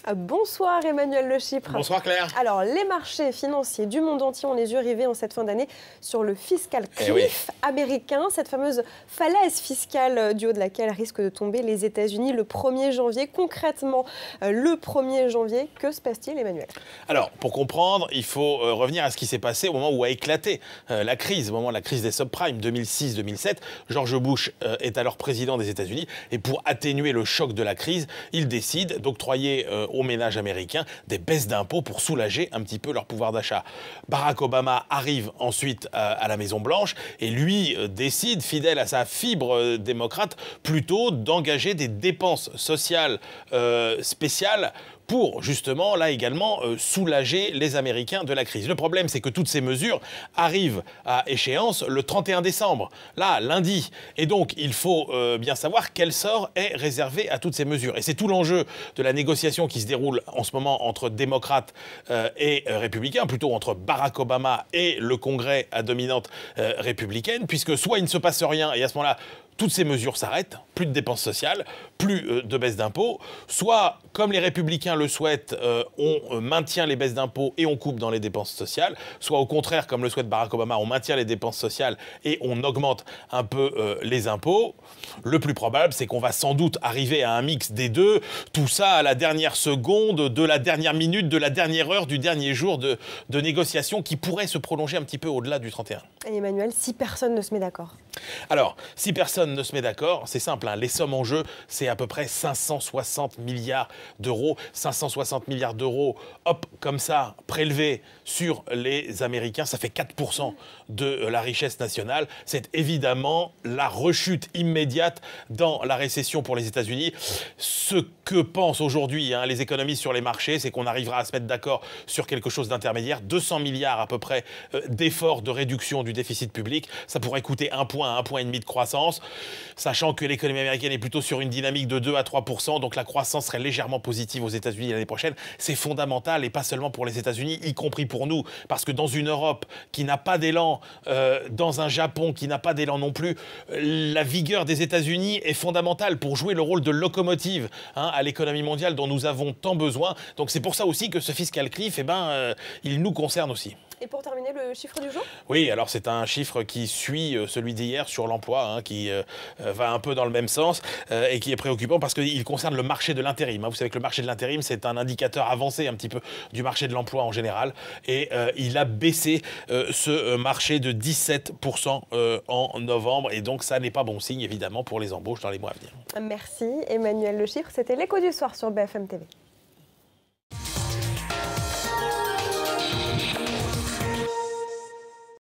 Bonsoir Emmanuel Le Chypre. Bonsoir Claire. Alors, les marchés financiers du monde entier ont les yeux rivés en cette fin d'année sur le fiscal cliff américain, cette fameuse falaise fiscale du haut de laquelle risquent de tomber les États-Unis le 1er janvier. Concrètement, le 1er janvier, que se passe-t-il, Emmanuel? Alors, pour comprendre, il faut revenir à ce qui s'est passé au moment où a éclaté la crise, au moment de la crise des subprimes 2006-2007. George Bush est alors président des États-Unis et pour atténuer le choc de la crise, il décide d'octroyer aux ménages américains des baisses d'impôts pour soulager un petit peu leur pouvoir d'achat. Barack Obama arrive ensuite à la Maison-Blanche et lui décide, fidèle à sa fibre démocrate, plutôt d'engager des dépenses sociales spéciales pour justement, là également, soulager les Américains de la crise. Le problème, c'est que toutes ces mesures arrivent à échéance le 31 décembre, là, lundi. Et donc, il faut bien savoir quel sort est réservé à toutes ces mesures. Et c'est tout l'enjeu de la négociation qui se déroule en ce moment entre démocrates et républicains, plutôt entre Barack Obama et le Congrès à dominante républicaine, puisque soit il ne se passe rien, et à ce moment-là, toutes ces mesures s'arrêtent, plus de dépenses sociales, plus de baisse d'impôts, soit, comme les républicains le souhaitent, on maintient les baisses d'impôts et on coupe dans les dépenses sociales, soit au contraire, comme le souhaite Barack Obama, on maintient les dépenses sociales et on augmente un peu les impôts. Le plus probable, c'est qu'on va sans doute arriver à un mix des deux, tout ça à la dernière seconde, de la dernière minute, de la dernière heure, du dernier jour de négociation qui pourrait se prolonger un petit peu au-delà du 31. Et Emmanuel, si personne ne se met d'accord? Alors, si personne ne se met d'accord, c'est simple, hein, les sommes en jeu, c'est à peu près 560 milliards d'euros. 560 milliards d'euros, hop, comme ça, prélevés sur les Américains, ça fait 4% de la richesse nationale. C'est évidemment la rechute immédiate dans la récession pour les États-Unis. Ce que pensent aujourd'hui les économistes sur les marchés, c'est qu'on arrivera à se mettre d'accord sur quelque chose d'intermédiaire. 200 milliards à peu près d'efforts de réduction du déficit public. Ça pourrait coûter 1 point à 1,5 point de croissance, sachant que l'économie américaine est plutôt sur une dynamique de 2 à 3%, donc la croissance serait légèrement positive aux États-Unis l'année prochaine. C'est fondamental, et pas seulement pour les États-Unis, y compris pour nous, parce que dans une Europe qui n'a pas d'élan, dans un Japon qui n'a pas d'élan non plus, la vigueur des États-Unis est fondamentale pour jouer le rôle de locomotive à l'économie mondiale dont nous avons tant besoin. Donc c'est pour ça aussi que ce fiscal cliff, il nous concerne aussi. Et pour terminer, le chiffre du jour? Oui, alors c'est un chiffre qui suit celui d'hier sur l'emploi, qui va un peu dans le même sens et qui est préoccupant parce qu'il concerne le marché de l'intérim. Vous savez que le marché de l'intérim, c'est un indicateur avancé un petit peu du marché de l'emploi en général. Et il a baissé ce marché de 17% en novembre. Et donc ça n'est pas bon signe, évidemment, pour les embauches dans les mois à venir. Merci Emmanuel Le Chypre. C'était l'écho du soir sur BFM TV.